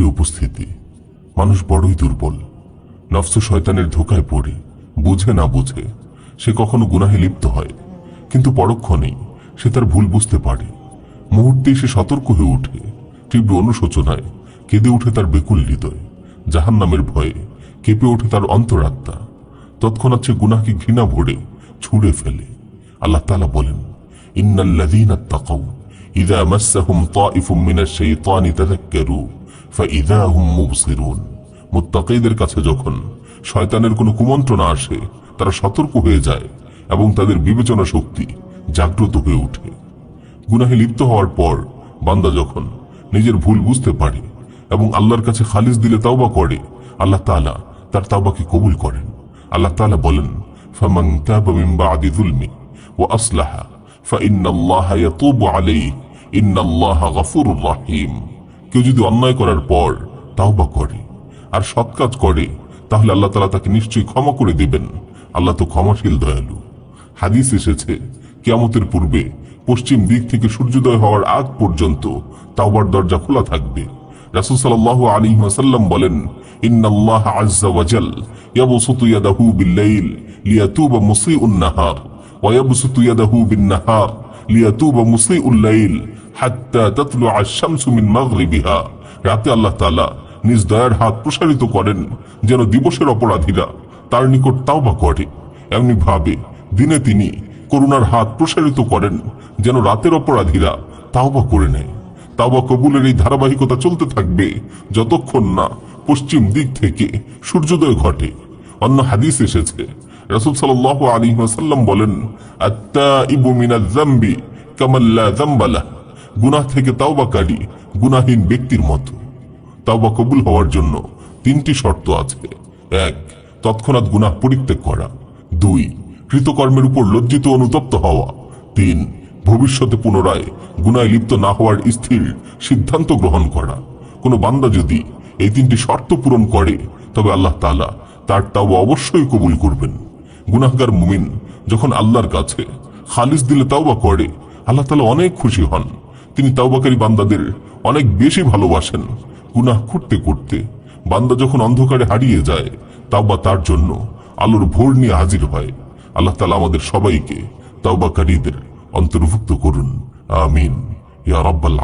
প্রিয় উপস্থিতি, মানুষ বড়ই দুর্বল। নফস শয়তানের ধোকায় পড়ে বুঝে না বুঝে সে কখনো গুনাহে লিপ্ত হয়, কিন্তু পরক্ষণেই সে তার ভুল বুঝতে পারে। মুহূর্তেই সে সতর্ক হয়ে ওঠে, তীব্র অনুশোচনায় কেঁদে ওঠে তার বেকুল হৃদয়, জাহান্নামের ভয়ে কেঁপে ওঠে তার অন্তরাত্মা। তৎক্ষণাৎ সে গুনাহকে ঘৃণা ভরে ছুঁড়ে ফেলে। আল্লাহ তাআলা বলেন, ইন্নাল্লাযীনা তাকাউ ইযা মাসসাহুম তাইফুম মিনাশ শাইতানি তাযাক্কারু ফাইযা হুম মুবসিরুন। মুত্তাকীদের কাছে যখন শয়তানের কোনো কুমন্ত্রণা আসে, তারা সতর্ক হয়ে যায় এবং তাদের বিবেচনা শক্তি জাগ্রত হয়ে ওঠে। গুনাহে লিপ্ত হওয়ার পর বান্দা যখন নিজের ভুল বুঝতে পারে এবং আল্লাহর কাছে খালিস দিলে তাওবা করে, আল্লাহ তাআলা তার তাওবাকে কবুল করেন। আল্লাহ তাআলা বলেন, ফামান তাবা মিন বাদি যুলমি ওয়া আসলাহা ফাইন্নাল্লাহা ইয়াতুবু আলাইহি ইন্নাল্লাহা গফুরুর রহিম। কেউ যদি অন্যায় করার পর তাওবা করে আর সৎ কাজ করে, তাহলে আল্লাহ তাআলা তাকে নিশ্চয়ই ক্ষমা করে দিবেন। আল্লাহ তো ক্ষমাশীল দয়ালু। হাদিস এসেছে, কিয়ামতের পূর্বে পশ্চিম দিক থেকে সূর্যোদয় হওয়ার আগ পর্যন্ত তাওবার দরজা খোলা থাকবে। রাসূল সাল্লাল্লাহু আলাইহি ওয়াসাল্লাম বলেন, ইন্নাল্লাহা আযজা ওয়া জাল ইয়াবসুতু ইয়াদাহু বিল-লাইল লিয়াতুবা মুসিউন নাহার ওয়া ইয়াবসুতু ইয়াদাহু বিন-নাহার লিয়াতুবা মুসিউল লাইল হাত্তা তাতলুআ আশ-শামসু মিন মাগরিবিহা। রাতে আল্লাহ তাআলা নিজ দয়ার হাত প্রসারিত করেন যেন দিবসের অপরাধীরা তার নিকট তাওবা করে, এমনি ভাবে দিনে তিনি করুণার হাত প্রসারিত করেন যেন রাতের অপরাধীরা তাওবা করে নেয়। তাওবা কবুলের এই ধারাবাহিকতা চলতে থাকবে যতক্ষণ না পশ্চিম দিক থেকে সূর্যোদয় ঘটে। অন্য হাদিস এসেছে, রাসূল সাল্লাল্লাহু আলাইহি ওয়াসাল্লাম বলেন, আত-তাইবু মিনাজ যামবি কামান লা যামবা লাহ। গুনাহ থেকে তাওবাকারী গুনাহীন ব্যক্তির মতো। তাওবা কবুল হওয়ার জন্য তিনটি শর্ত আছে। 1. তৎক্ষণাৎ গুনাহ পরিত্যাগ করা। 2. কৃতকর্মের উপর লজ্জিত অনুতপ্ত হওয়া। 3. ভবিষ্যতে পুনরায় গুনাহে লিপ্ত না হওয়ার স্থির সিদ্ধান্ত গ্রহণ করা। কোনো বান্দা যদি এই তিনটি শর্ত পূরণ করে, তবে আল্লাহ তাআলা তার তাওবা অবশ্যই কবুল করবেন। গুনাহগার মুমিন যখন আল্লাহর কাছে খালিস দিলে তাওবা করে, আল্লাহ তাআলা অনেক খুশি হন। তিনি তাওবাকারী বান্দাদের অনেক বেশি ভালোবাসেন। গুনাহ করতে করতে বান্দা যখন অন্ধকারে হারিয়ে যায়, তাওবা তার জন্য আলোর ভোর নিয়ে হাজির হয়। আল্লাহ তাআলা আমাদের সবাইকে তাওবাকারীদের অন্তর্ভুক্ত করুন। আমিন ইয়া রাব্বাল